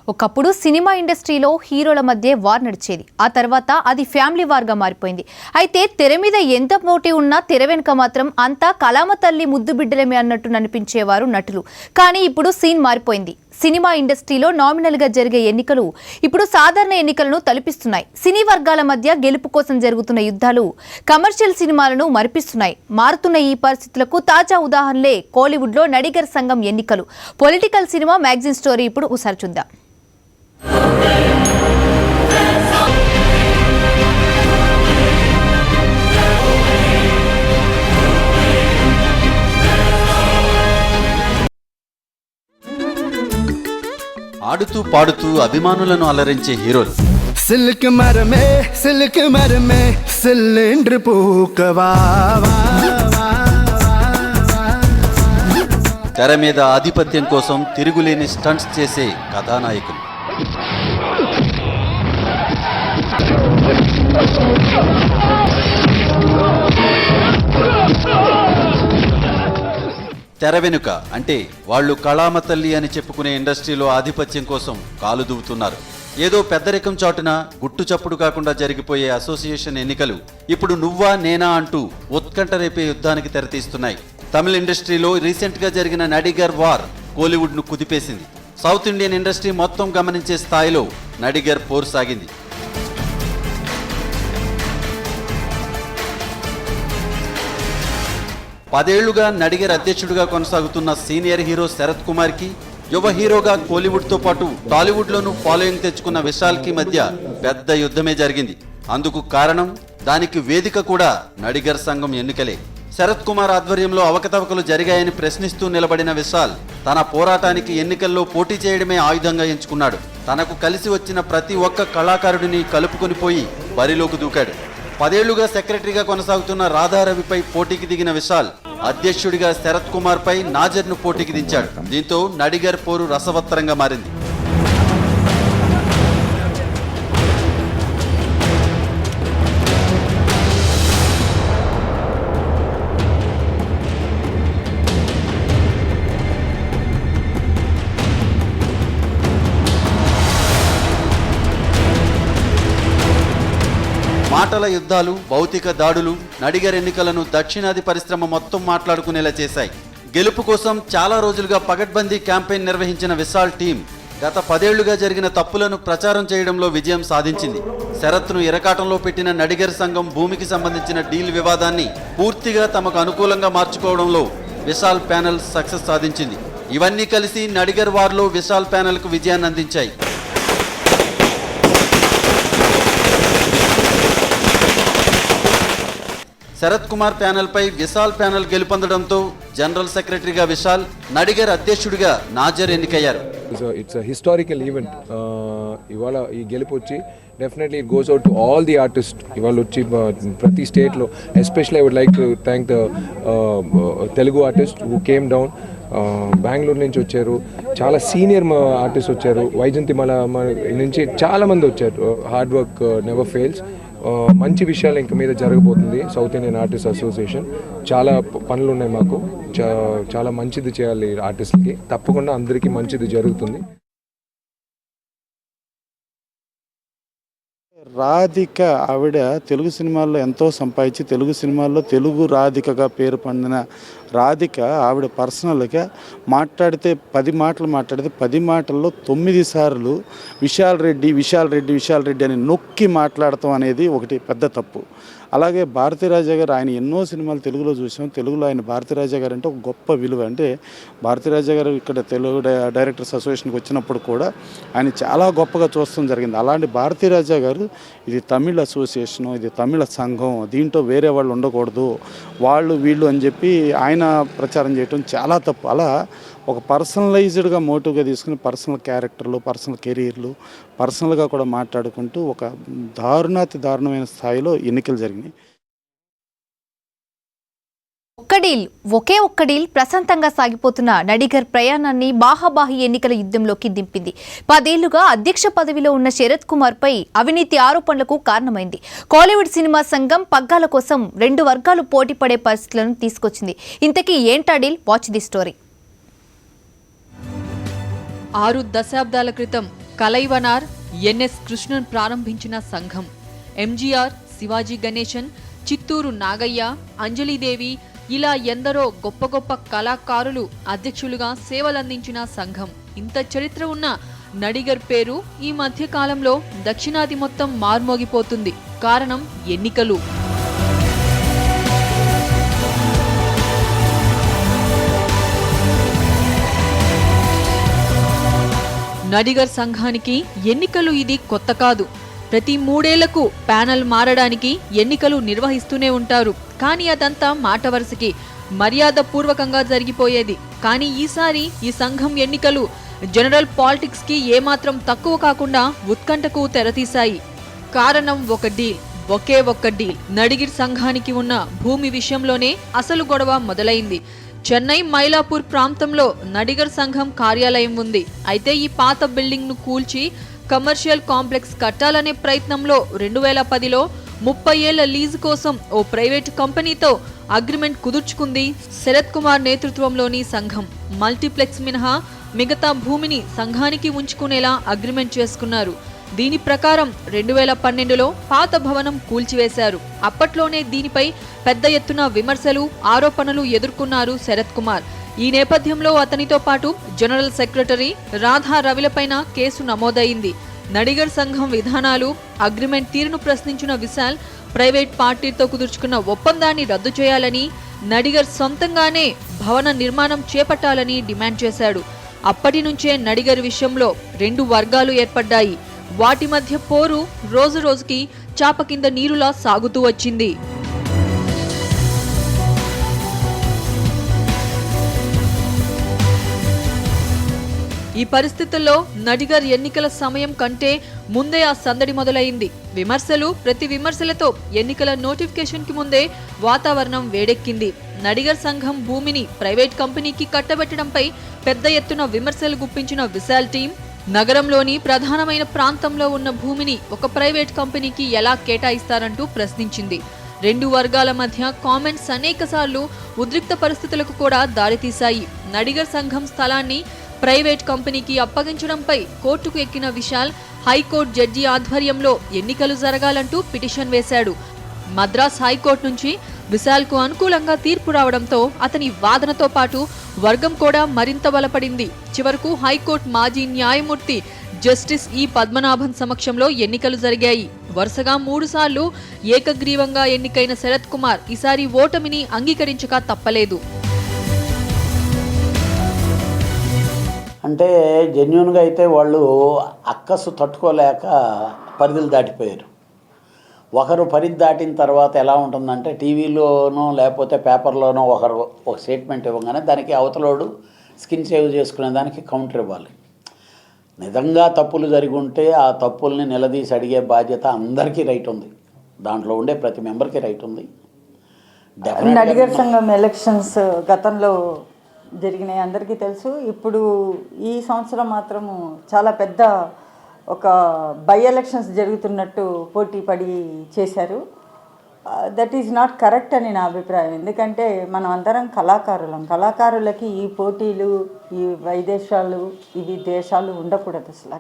ఒకప్పుడు సినిమా ఇండస్ట్రీలో హీరోల మధ్య వార్ నడిచేది. ఆ తర్వాత అది ఫ్యామిలీ వార్గా మారిపోయింది. అయితే తెర మీద ఎంత పోటీ ఉన్నా తెర వెనుక మాత్రం అంతా కళామ తల్లి ముద్దు బిడ్డలమే అన్నట్టు అనిపించేవారు నటులు. కానీ ఇప్పుడు సీన్ మారిపోయింది. సినిమా ఇండస్ట్రీలో నామినల్గా జరిగే ఎన్నికలు ఇప్పుడు సాధారణ ఎన్నికలను తలపిస్తున్నాయి. సినీ వర్గాల మధ్య గెలుపు కోసం జరుగుతున్న యుద్ధాలు కమర్షియల్ సినిమాలను మరిపిస్తున్నాయి. మారుతున్న ఈ పరిస్థితులకు తాజా ఉదాహరణలే కోలీవుడ్లో నడిగర్ సంఘం ఎన్నికలు. పొలిటికల్ సినిమా మ్యాగజైన్ స్టోరీ ఇప్పుడు ఒకసారి చూద్దాం. ఆడుతూ పాడుతూ అభిమానులను అలరించే హీరోలు. సిల్క్ మరమే సిలిండర్ పూకవా. తెర మీద ఆధిపత్యం కోసం తిరుగులేని స్టంట్స్ చేసే కథానాయకులు. తెర వెనుక అంటే వాళ్ళు కళామ తల్లి అని చెప్పుకునే ఇండస్ట్రీలో ఆధిపత్యం కోసం కాలు దువ్వుతున్నారు. ఏదో పెద్దరికం చాటున గుట్టు చప్పుడు కాకుండా జరిగిపోయే అసోసియేషన్ ఎన్నికలు ఇప్పుడు నువ్వా నేనా అంటూ ఉత్కంఠ రేపే యుద్ధానికి తెరతీస్తున్నాయి. తమిళ ఇండస్ట్రీలో రీసెంట్ గా జరిగిన నడిగర్ వార్ కోలీవుడ్ ను కుదిపేసింది. సౌత్ ఇండియన్ ఇండస్ట్రీ మొత్తం గమనించే స్థాయిలో నడిగర్ పోరు సాగింది. పదేళ్లుగా నడిగర్ అధ్యక్షుడిగా కొనసాగుతున్న సీనియర్ హీరో శరత్ కుమార్ కి, యువ హీరోగా కోలీవుడ్ తో పాటు టాలీవుడ్ లోనూ ఫాలోయింగ్ తెచ్చుకున్న విశాల్ కి మధ్య పెద్ద యుద్ధమే జరిగింది. అందుకు కారణం, దానికి వేదిక కూడా నడిగర్ సంఘం ఎన్నికలే. శరత్ కుమార్ ఆధ్వర్యంలో అవకతవకలు జరిగాయని ప్రశ్నిస్తూ నిలబడిన విశాల్ తన పోరాటానికి ఎన్నికల్లో పోటీ చేయడమే ఆయుధంగా ఎంచుకున్నాడు. తనకు కలిసి వచ్చిన ప్రతి ఒక్క కళాకారుడిని కలుపుకొని పోయి బరిలోకి దూకాడు. 10 ఏళ్లుగా సెక్రటరీగా కొనసాగుతున్న రాధారవిపై పోటీకి దిగిన విశాల్ అధ్యక్షుడిగా శరత్ కుమార్ పై నాజర్ను పోటీకి దించాడు. దీంతో నడిగర్ పోరు రసవత్తరంగా మారింది. మాటల యుద్ధాలు, భౌతిక దాడులు నడిగర్ ఎన్నికలను దక్షిణాది పరిశ్రమ మొత్తం మాట్లాడుకునేలా చేశాయి. గెలుపు కోసం చాలా రోజులుగా పగడ్బందీ క్యాంపెయిన్ నిర్వహించిన విశాల్ టీం గత 10 ఏళ్లుగా జరిగిన తప్పులను ప్రచారం చేయడంలో విజయం సాధించింది. శరత్ను ఇరకాటంలో పెట్టిన నడిగర్ సంఘం భూమికి సంబంధించిన డీల్ వివాదాన్ని పూర్తిగా తమకు అనుకూలంగా మార్చుకోవడంలో విశాల్ ప్యానెల్ సక్సెస్ సాధించింది. ఇవన్నీ కలిసి నడిగర్ వార్లో విశాల్ ప్యానెల్కు విజయాన్ని అందించాయి. శరత్ కుమార్ ప్యానెల్ పై విశాల్ ప్యానెల్ గెలుపొందడంతో జనరల్ సెక్రటరీగా విశాల్, నడిగర్ అధ్యక్షుడిగా నాజర్ ఎన్నికయ్యారు. It's historical event. ఇవాళ ఈ గెలుపు వచ్చి definitely it goes out to all the artist. ఇవాళ వచ్చి ప్రతి స్టేట్లో especially I would like to thank the Telugu artist who came down. Bengaluru నుంచి వచ్చారు, చాలా సీనియర్ ఆర్టిస్ట్ వచ్చారు, వైజంతిమల నుంచి చాలామంది వచ్చారు. Hard work never fails. మంచి విషయాలు ఇంక మీద జరగబోతుంది. సౌత్ ఇండియన్ ఆర్టిస్ట్ అసోసియేషన్ చాలా పనులు ఉన్నాయి మాకు. చాలా మంచిది చేయాలి ఆర్టిస్ట్కి. తప్పకుండా అందరికీ మంచిది జరుగుతుంది. రాధిక ఆవిడ తెలుగు సినిమాల్లో ఎంతో సంపాదించి తెలుగు సినిమాల్లో తెలుగు రాధికగా పేరు పొందిన రాధిక ఆవిడ పర్సనల్గా మాట్లాడితే 10 మాటలు మాట్లాడితే 10 మాటల్లో 9 సార్లు విశాల్ రెడ్డి అని నొక్కి మాట్లాడటం అనేది ఒకటి పెద్ద తప్పు. అలాగే భారతీరాజా గారు, ఆయన ఎన్నో సినిమాలు తెలుగులో చూసాం. తెలుగులో ఆయన భారతీరాజా గారు అంటే ఒక గొప్ప విలువ. అంటే భారతీరాజా గారు ఇక్కడ తెలుగు డైరెక్టర్స్ అసోసియేషన్కి వచ్చినప్పుడు కూడా ఆయన చాలా గొప్పగా చూడటం జరిగింది. అలాంటి భారతీరాజా గారు ఇది తమిళ అసోసియేషను, ఇది తమిళ సంఘం, దీంట్లో వేరే వాళ్ళు ఉండకూడదు, వాళ్ళు వీళ్ళు అని చెప్పి ఆయన ప్రచారం చేయటం చాలా తప్పు. అలా ఒక పర్సనలైజ్డ్గా మోటివ్గా తీసుకుని పర్సనల్ క్యారెక్టర్లు, పర్సనల్ కెరీర్లు, పర్సనల్గా కూడా మాట్లాడుకుంటూ ఒక దారుణమైన స్థాయిలో ఎన్నికలు జరిగినాయి. ఒకే ఒక్క డీల్ ప్రశాంతంగా సాగిపోతున్న నడిగర్ ప్రయాణాన్ని బాహాబాహి ఎన్నికల యుద్ధంలోకి దింపింది. 10 ఏళ్లుగా అధ్యక్ష పదవిలో ఉన్న శరత్ కుమార్ పై అవినీతి ఆరోపణలకు కారణమైంది. కోలీవుడ్ సినిమా సంఘం పగ్గాల కోసం 2 వర్గాలు పోటీ పడే పరిస్థితులను తీసుకొచ్చింది. ఇంతకీ ఏంటా డీల్? Watch the story. 6 దశాబ్దాల క్రితం కలైవనార్, ఎన్ఎస్ కృష్ణన్ ప్రారంభించిన సంఘం. ఎంజీఆర్, శివాజీ గణేశన్, చిత్తూరు నాగయ్య, అంజలిదేవి ఇలా ఎందరో గొప్ప గొప్ప కళాకారులు అధ్యక్షులుగా సేవలందించిన సంఘం. ఇంత చరిత్ర ఉన్న నడిగర్ పేరు ఈ మధ్య కాలంలో దక్షిణాది మొత్తం మార్మోగిపోతుంది. కారణం ఎన్నికలు. నడిగర్ సంఘానికి ఎన్నికలు ఇది కొత్త కాదు. ప్రతి 3 ఏళ్లకు ప్యానెల్ మారడానికి ఎన్నికలు నిర్వహిస్తూనే ఉంటారు. కానీ అదంతా మాట వరుసకి మర్యాదపూర్వకంగా జరిగిపోయేది. కానీ ఈసారి ఈ సంఘం ఎన్నికలు జనరల్ పాలిటిక్స్ కి ఏమాత్రం తక్కువ కాకుండా ఉత్కంఠకు తెరతీశాయి. కారణం ఒక డీల్, ఒకే ఒక్క డీల్. నడిగిర్ సంఘానికి ఉన్న భూమి విషయంలోనే అసలు గొడవ మొదలైంది. చెన్నై మైలాపూర్ ప్రాంతంలో నడిగర్ సంఘం కార్యాలయం ఉంది. అయితే ఈ పాత బిల్డింగ్ ను కూల్చి కమర్షియల్ కాంప్లెక్స్ కట్టాలనే ప్రయత్నంలో 2010లో 30 ఏళ్ల లీజు కోసం ఓ ప్రైవేటు కంపెనీతో అగ్రిమెంట్ కుదుర్చుకుంది శరత్ కుమార్ నేతృత్వంలోని సంఘం. మల్టీప్లెక్స్ మినహా మిగతా భూమిని సంఘానికి ఉంచుకునేలా అగ్రిమెంట్ చేసుకున్నారు. దీని ప్రకారం 2012లో పాత భవనం కూల్చివేశారు. అప్పట్లోనే దీనిపై పెద్ద ఎత్తున విమర్శలు, ఆరోపణలు ఎదుర్కొన్నారు శరత్ కుమార్. ఈ నేపథ్యంలో అతనితో పాటు జనరల్ సెక్రటరీ రాధా రవిలపైన కేసు నమోదైంది. నడిగర్ సంఘం విధానాలు, అగ్రిమెంట్ తీరును ప్రశ్నించిన విశాల్ ప్రైవేట్ పార్టీతో కుదుర్చుకున్న ఒప్పందాన్ని రద్దు చేయాలని, నడిగర్ సొంతంగానే భవన నిర్మాణం చేపట్టాలని డిమాండ్ చేశాడు. అప్పటి నుంచే నడిగర్ విషయంలో 2 వర్గాలు ఏర్పడ్డాయి. వాటి మధ్య పోరు రోజు రోజుకి చాప కింద నీరులా సాగుతూ వచ్చింది. ఈ పరిస్థితుల్లో నడిగర్ ఎన్నికల సమయం కంటే ముందే ఆ సందడి మొదలైంది. విమర్శలు, ప్రతి విమర్శలతో ఎన్నికల నోటిఫికేషన్ కి ముందే వాతావరణం వేడెక్కింది. నడిగర్ సంఘం భూమిని ప్రైవేట్ కంపెనీకి కట్టబెట్టడంపై పెద్ద ఎత్తున విమర్శలు గుప్పించిన విశాల్ టీం నగరంలోని ప్రధానమైన ప్రాంతంలో ఉన్న భూమిని ఒక ప్రైవేట్ కంపెనీకి ఎలా కేటాయిస్తారంటూ ప్రశ్నించింది. 2 వర్గాల మధ్య కామెంట్స్ అనేకసార్లు ఉద్రిక్త పరిస్థితులకు కూడా దారితీశాయి. నడిగర్ సంఘం స్థలాన్ని ప్రైవేట్ కంపెనీకి అప్పగించడంపై కోర్టుకు ఎక్కిన విశాల్ హైకోర్టు జడ్జి ఆధ్వర్యంలో ఎన్నికలు జరగాలంటూ పిటిషన్ వేశాడు. మద్రాస్ హైకోర్టు నుంచి విశాల్కు అనుకూలంగా తీర్పు రావడంతో అతని వాదనతో పాటు వర్గం కూడా మరింత బలపడింది. చివరకు హైకోర్టు మాజీ న్యాయమూర్తి జస్టిస్ ఈ పద్మనాభన్ సమక్షంలో ఎన్నికలు జరిగాయి. వరుసగా 3 సార్లు ఏకగ్రీవంగా ఎన్నికైన శరత్ కుమార్ ఈసారి ఓటమిని అంగీకరించక తప్పలేదు. అంటే జెన్యున్గా అయితే వాళ్ళు అక్కసు తట్టుకోలేక పరిధులు దాటిపోయారు. ఒకరు పరిధి దాటిన తర్వాత ఎలా ఉంటుందంటే టీవీలోనో లేకపోతే పేపర్లోనో ఒకరు ఒక స్టేట్మెంట్ ఇవ్వగానే దానికి అవతలోడు స్కిన్ సేవ్ చేసుకునే దానికి కౌంటర్ ఇవ్వాలి. నిజంగా తప్పులు జరిగి ఉంటే ఆ తప్పుల్ని నిలదీసి అడిగే బాధ్యత అందరికీ రైట్ ఉంది. దాంట్లో ఉండే ప్రతి మెంబర్కి రైట్ ఉంది. నడిగర్ సంఘం ఎలక్షన్స్ గతంలో జరిగినాయి, అందరికీ తెలుసు. ఇప్పుడు ఈ సంవత్సరం మాత్రము చాలా పెద్ద ఒక బై ఎలక్షన్స్ జరుగుతున్నట్టు పోటీ పడి చేశారు. దట్ ఈజ్ నాట్ కరెక్ట్ అని నా అభిప్రాయం. ఎందుకంటే మనం అందరం కళాకారులకి ఈ పోటీలు, ఈ వైదేశాలు, ఇవి దేశాలు ఉండకూడదు అసలు.